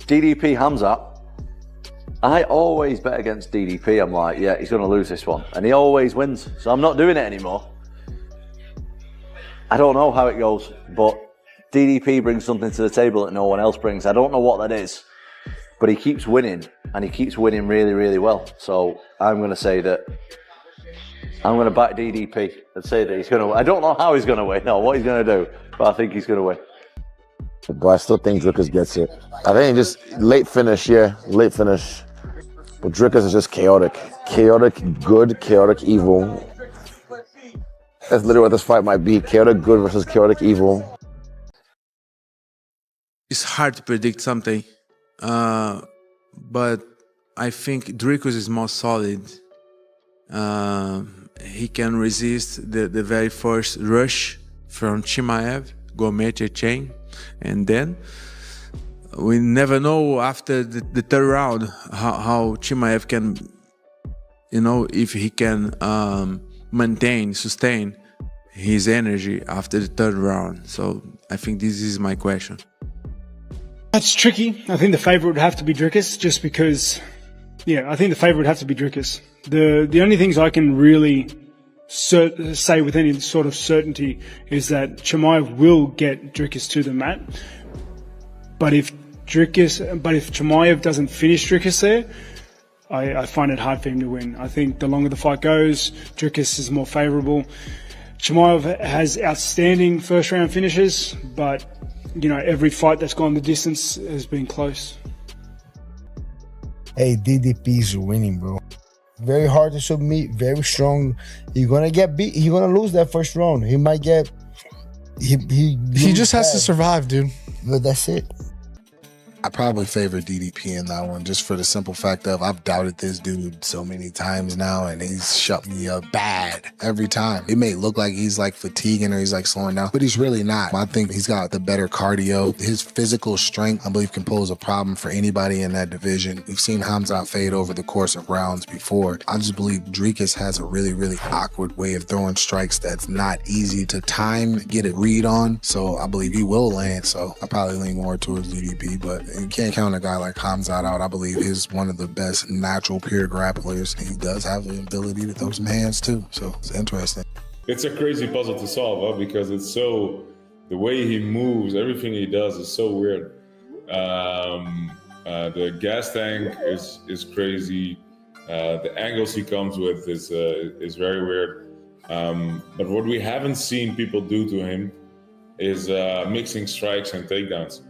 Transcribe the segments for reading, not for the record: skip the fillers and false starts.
DDP Khamzat. I always bet against DDP. I'm like, yeah, he's going to lose this one. And he always wins. So I'm not doing it anymore. I don't know how it goes, but DDP brings something to the table that no one else brings. I don't know what that is, but he keeps winning, and he keeps winning really, really well. So I'm going to say that I'm going to back DDP and say that he's going to win. I don't know how he's going to win or what he's going to do, but I think he's going to win. But I still think Dricus gets it. I think just late finish, yeah, late finish. But Dricus is just chaotic. Chaotic good, chaotic evil. That's literally what this fight might be. Chaotic good versus chaotic evil. It's hard to predict something. But I think Dricus is more solid. He can resist the very first rush from Chimaev, Gourmet chain. And then we never know after the third round how Chimaev can, if he can sustain his energy after the third round. So I think this is my question. That's tricky. I think the favourite would have to be Dricus, just because, I think the favourite would have to be Dricus. The only things I can really say with any sort of certainty is that Chimaev will get Dricus to the mat. But if Chimaev doesn't finish Dricus there, I find it hard for him to win. I think the longer the fight goes, Dricus is more favourable. Chimaev has outstanding first round finishes, but every fight that's gone the distance has been close. Hey, DDP's winning, bro. Very hard to submit, very strong. You're gonna get beat. You're gonna lose that first round. He might get. He just has to survive, dude. But that's it. I probably favor DDP in that one, just for the simple fact of I've doubted this dude so many times now, and he's shut me up bad every time. It may look like he's like fatiguing or he's like slowing down, but he's really not. I think he's got the better cardio. His physical strength, I believe, can pose a problem for anybody in that division. We've seen Khamzat fade over the course of rounds before. I just believe Dricus has a really, really awkward way of throwing strikes that's not easy to time, get a read on. So I believe he will land. So I probably lean more towards DDP, but you can't count a guy like Khamzat out. I believe he's one of the best natural pure grapplers. He does have the ability to throw some hands too, so it's interesting. It's a crazy puzzle to solve, because it's so, the way he moves, everything he does is so weird. The gas tank is crazy. The angles he comes with is very weird. But what we haven't seen people do to him is mixing strikes and takedowns.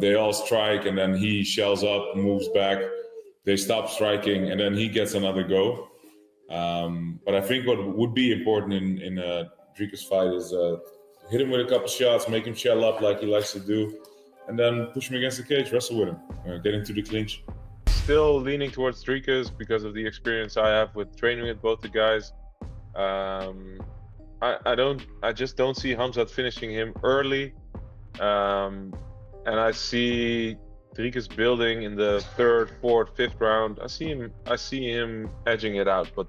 They all strike, and then he shells up, moves back. They stop striking, and then he gets another go. But I think what would be important in a Dricus fight is hit him with a couple shots, make him shell up like he likes to do, and then push him against the cage, wrestle with him, get into the clinch. Still leaning towards Dricus because of the experience I have with training with both the guys. I just don't see Khamzat finishing him early. And I see Dricus building in the third, fourth, fifth round. I see him edging it out, but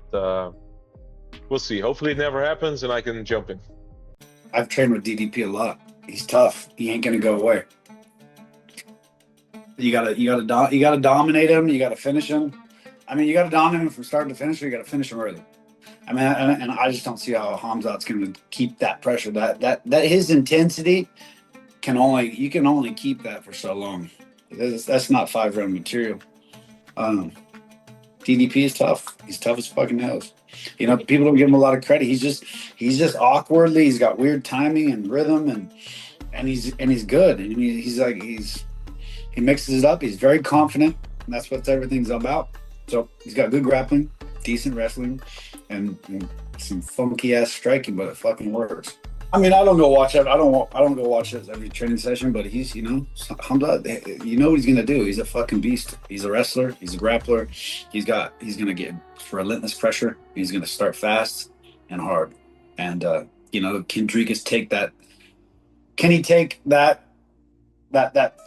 we'll see. Hopefully it never happens and I can jump in. I've trained with DDP a lot. He's tough. He ain't gonna go away. You gotta dominate him. You gotta finish him. I mean, you gotta dominate him from start to finish, or you gotta finish him early. I mean, and I just don't see how Khamzat's gonna keep that pressure. That his intensity. You can only keep that for so long. That's not 5-round material. DDP is tough. He's tough as fucking nails. People don't give him a lot of credit. He's just awkwardly. He's got weird timing and rhythm, and he's good. And he mixes it up. He's very confident. And that's what everything's about. So he's got good grappling, decent wrestling, and some funky ass striking, but it fucking works. I mean, I don't go watch it. I don't go watch it every training session, but he's, Khamzat, you know what he's gonna do. He's a fucking beast. He's a wrestler. He's a grappler. He's gonna get relentless pressure. He's gonna start fast and hard. And can Dricus take that? Can he take that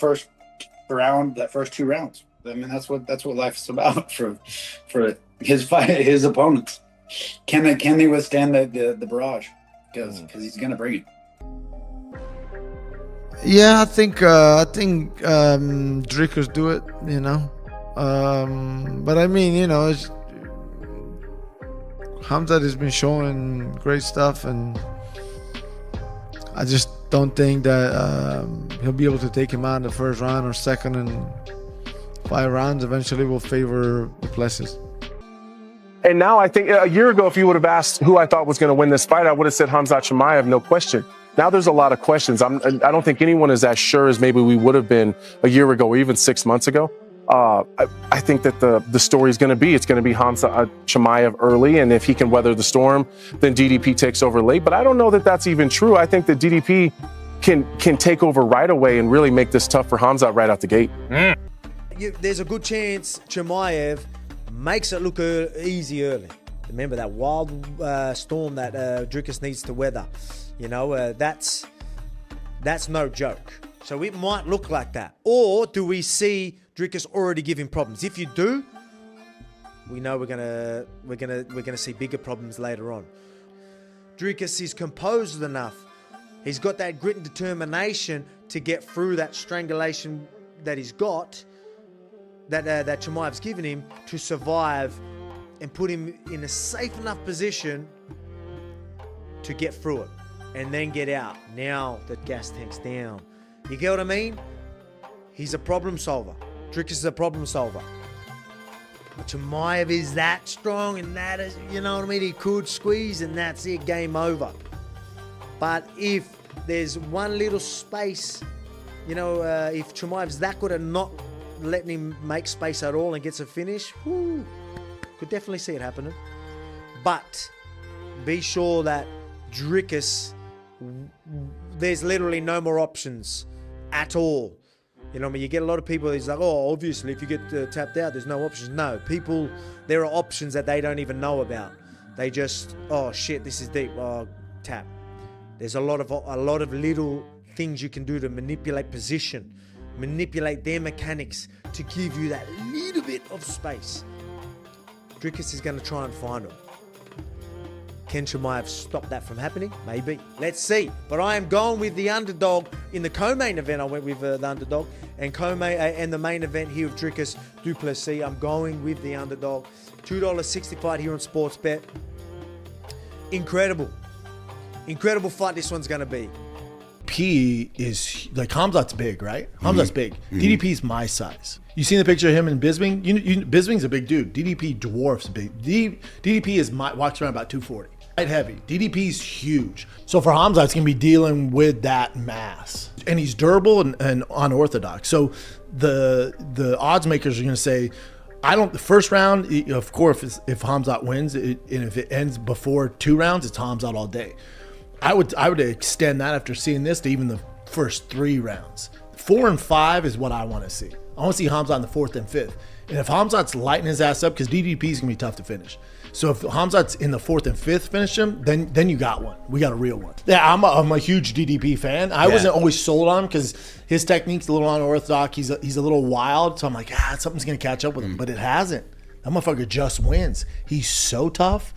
first round, that first 2 rounds? I mean, that's what life's about for his opponents. Can they withstand the barrage? Because he's gonna bring it. Yeah, I think Dricus do it, you know. But I mean, you know, Khamzat has been showing great stuff, and I just don't think that he'll be able to take him out in the first round or second, and 5 rounds eventually will favor the Plessis. And now I think a year ago, if you would have asked who I thought was going to win this fight, I would have said Khamzat Chimaev, no question. Now there's a lot of questions. I don't think anyone is as sure as maybe we would have been a year ago or even 6 months ago. I think that the story is going to be, it's going to be Khamzat Chimaev early, and if he can weather the storm, then DDP takes over late. But I don't know that that's even true. I think that DDP can take over right away and really make this tough for Khamzat right out the gate. There's a good chance Chimaev makes it look easy early. Remember that wild storm that Dricus needs to weather. You know, that's no joke. So it might look like that. Or do we see Dricus already giving problems? If you do, we know we're gonna see bigger problems later on. Dricus is composed enough. He's got that grit and determination to get through that strangulation that he's got, that Chimaev's given him, to survive and put him in a safe enough position to get through it and then get out. Now the gas tank's down. You get what I mean? He's a problem solver. Dricus is a problem solver. But Chimaev is that strong, and that is, you know what I mean? He could squeeze and that's it, game over. But if there's one little space, you know, if Chimaev's that good at not letting him make space at all and gets a finish, whoo, could definitely see it happening. But be sure that Dricus, there's literally no more options at all. You know what I mean? You get a lot of people, he's like, oh, obviously, if you get tapped out, there's no options. No, people, there are options that they don't even know about. They just, oh, shit, this is deep. Oh, tap. There's a lot of little things you can do to manipulate position, manipulate their mechanics to give you that little bit of space. Dricus is going to try and find them. Can Chimaev stop that from happening? Maybe. Let's see. But I am going with the underdog. In the co-main event, I went with the underdog. And and the main event here with Dricus du Plessis, I'm going with the underdog. $2.65 here on Sportsbet. Incredible. Incredible fight this one's going to be. P is like, Khamzat's big, right? Khamzat's big. DDP's my size. You seen the picture of him in Bisping? Bisping's a big dude. DDP dwarfs big. DDP walks around about 240. Light heavy. DDP's huge. So for Khamzat, it's going to be dealing with that mass. And he's durable and unorthodox. So the odds makers are going to say, the first round, of course, if Khamzat wins, and if it ends before 2 rounds, it's Khamzat all day. I would extend that after seeing this to even the first 3 rounds. 4 and 5 is what I want to see. I want to see Khamzat in the 4th and 5th. And if Khamzat's lighting his ass up, because DDP is going to be tough to finish. So if Khamzat's in the 4th and 5th finish him, then you got one. We got a real one. Yeah, I'm a huge DDP fan. I wasn't always sold on him because his technique's a little unorthodox. He's a little wild. So I'm like, something's going to catch up with him. But it hasn't. That motherfucker just wins. He's so tough.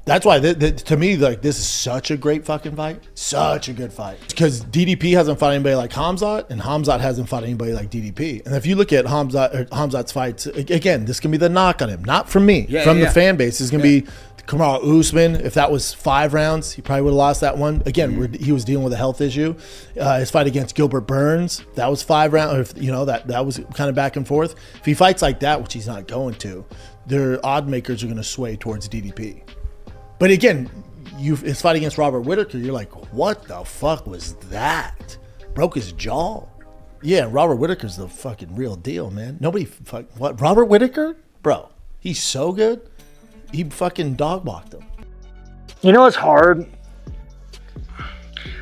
That's why, to me, like, this is such a great fucking fight. Such a good fight. Because DDP hasn't fought anybody like Khamzat, and Khamzat hasn't fought anybody like DDP. And if you look at Khamzat's fights, again, this can be the knock on him. Not from me. From the fan base. It's going to be Kamaru Usman. If that was 5 rounds, he probably would have lost that one. Again, he was dealing with a health issue. His fight against Gilbert Burns, that was 5 rounds. You know, that was kind of back and forth. If he fights like that, which he's not going to, their odd makers are going to sway towards DDP. But again, his fight against Robert Whittaker, you're like, what the fuck was that? Broke his jaw. Yeah, Robert Whittaker's the fucking real deal, man. What? Robert Whittaker? Bro, he's so good. He fucking dog walked him. You know what's hard?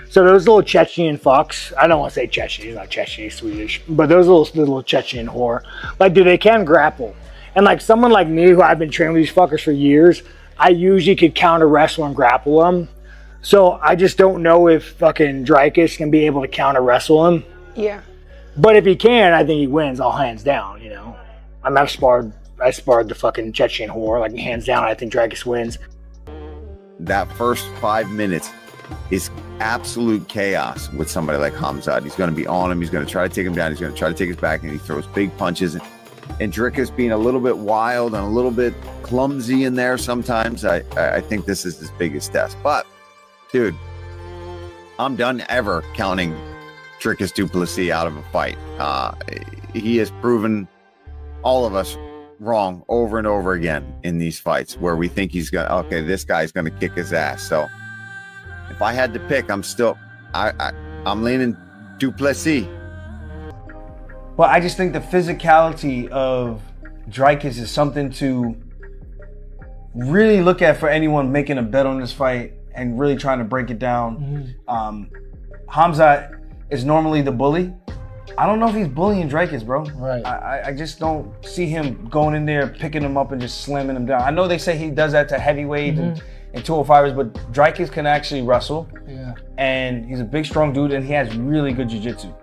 So those little Chechen fucks, I don't want to say Chechen, he's not Chechen, he's Swedish, but those little Chechen whore, like, dude, they can grapple. And like someone like me, who I've been training with these fuckers for years, I usually could counter wrestle and grapple him. So I just don't know if fucking Dricus can be able to counter wrestle him. Yeah. But if he can, I think he wins all hands down, you know. I sparred the fucking Chechen whore, like hands down, I think Dricus wins. That first 5 minutes, is absolute chaos with somebody like Khamzat. He's going to be on him. He's going to try to take him down. He's going to try to take his back, and he throws big punches. And Dricus being a little bit wild and a little bit clumsy in there sometimes. I think this is his biggest test. But, dude, I'm done ever counting Dricus du Plessis out of a fight. He has proven all of us wrong over and over again in these fights where we think he's going to, okay, this guy's going to kick his ass. So if I had to pick, I'm leaning du Plessis. Well, I just think the physicality of Dricus is something to really look at for anyone making a bet on this fight and really trying to break it down. Khamzat is normally the bully. I don't know if he's bullying Dricus, bro. Right. I just don't see him going in there, picking him up and just slamming him down. I know they say he does that to heavyweights and 205ers, but Dricus can actually wrestle. Yeah. And he's a big, strong dude, and he has really good jiu-jitsu.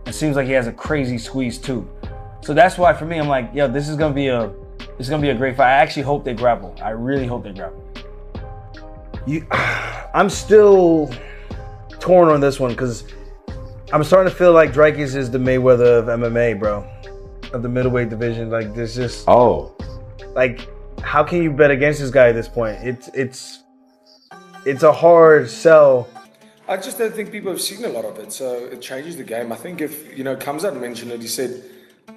It seems like he has a crazy squeeze too. So that's why for me, I'm like, yo, this is gonna be a great fight. I actually hope they grapple. I really hope they grapple. I'm still torn on this one because I'm starting to feel like Dricus is the Mayweather of MMA, bro. Of the middleweight division. Like there's just like how can you bet against this guy at this point? It's a hard sell. I just don't think people have seen a lot of it, so it changes the game. I think if, Khamzat mentioned it, he said,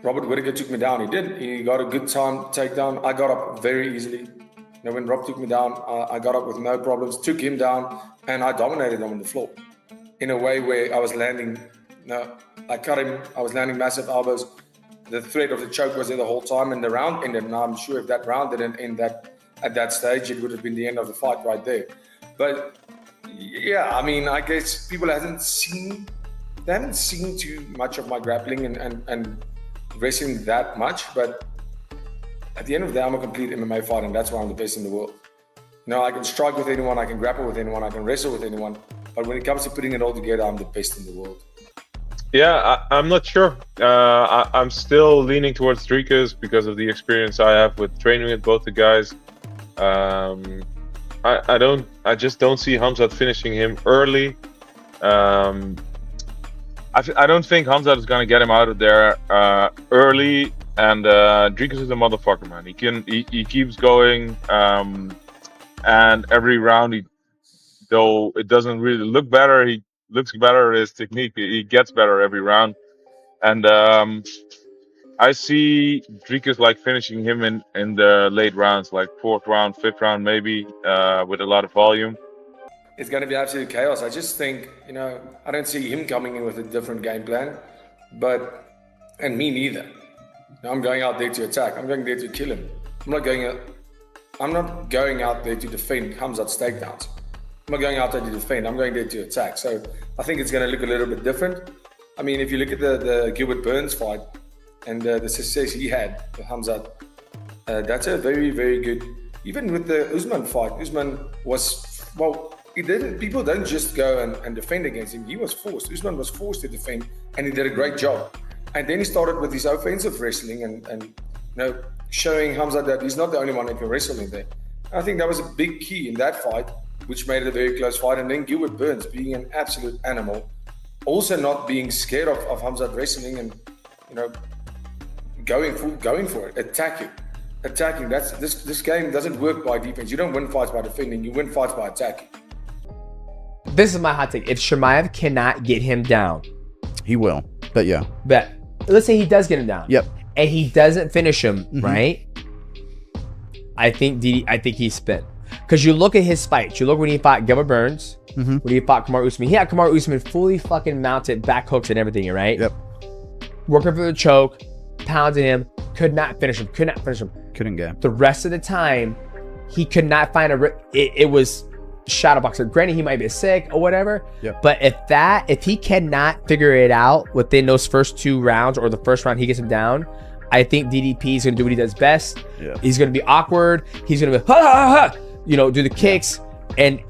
Robert Whittaker took me down. He did. He got a good time takedown. I got up very easily. When Rob took me down, I got up with no problems, took him down, and I dominated him on the floor in a way where I was landing, I cut him, I was landing massive elbows. The threat of the choke was there the whole time, and the round ended. And I'm sure if that round didn't end at that stage, it would have been the end of the fight right there. But yeah, I guess people haven't seen too much of my grappling and wrestling that much. But at the end of the day, I'm a complete MMA fighter, and that's why I'm the best in the world. I can strike with anyone, I can grapple with anyone, I can wrestle with anyone. But when it comes to putting it all together, I'm the best in the world. Yeah, I'm not sure. I'm still leaning towards Dricus because of the experience I have with training with both the guys. I just don't see Khamzat finishing him early. I don't think Khamzat is gonna get him out of there early. And Dricus is a motherfucker, man. He keeps going, and every round, though it doesn't really look better, he looks better at his technique. He gets better every round, and I see Dricus like finishing him in the late rounds, like 4th round, 5th round, maybe, with a lot of volume. It's going to be absolute chaos. I just think, I don't see him coming in with a different game plan, and me neither. I'm going out there to attack. I'm going there to kill him. I'm not going out there to defend Khamzat's takedowns. I'm not going out there to defend. I'm going there to attack. So I think it's going to look a little bit different. If you look at the Gilbert Burns fight and the success he had with Khamzat, that's a very, very good. Even with the Usman fight, Usman was, people don't just go and defend against him. He was forced. Usman was forced to defend, and he did a great job. And then he started with his offensive wrestling and showing Khamzat that he's not the only one who can wrestle in there. I think that was a big key in that fight, which made it a very close fight. And then Gilbert Burns being an absolute animal, also not being scared of Khamzat wrestling and going for it, attacking. That's this game doesn't work by defense. You don't win fights by defending. You win fights by attacking. This is my hot take. If Chimaev cannot get him down, he will. But yeah. But let's say he does get him down. Yep. And he doesn't finish him, right? I think he's spent. Because you look at his fights. You look when he fought Gilbert Burns, when he fought Kamaru Usman. He had Kamaru Usman fully fucking mounted, back hooks and everything, right? Yep. Working for the choke, pounding him, could not finish him. Couldn't get him. The rest of the time, he could not find it was shadow boxer. Granted, he might be sick or whatever. Yep. But if he cannot figure it out within those first 2 rounds or the first round he gets him down, I think DDP is gonna do what he does best. Yeah. He's gonna be awkward. He's gonna be do the kicks, and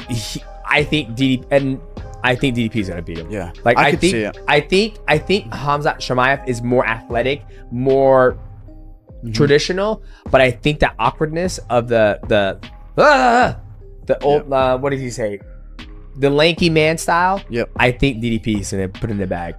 I think DDP is gonna beat him. Yeah. Like I think Khamzat Chimaev is more athletic, more traditional, but I think that awkwardness of the old what did he say? the lanky man style. Yep. I think DDP is gonna put in the bag.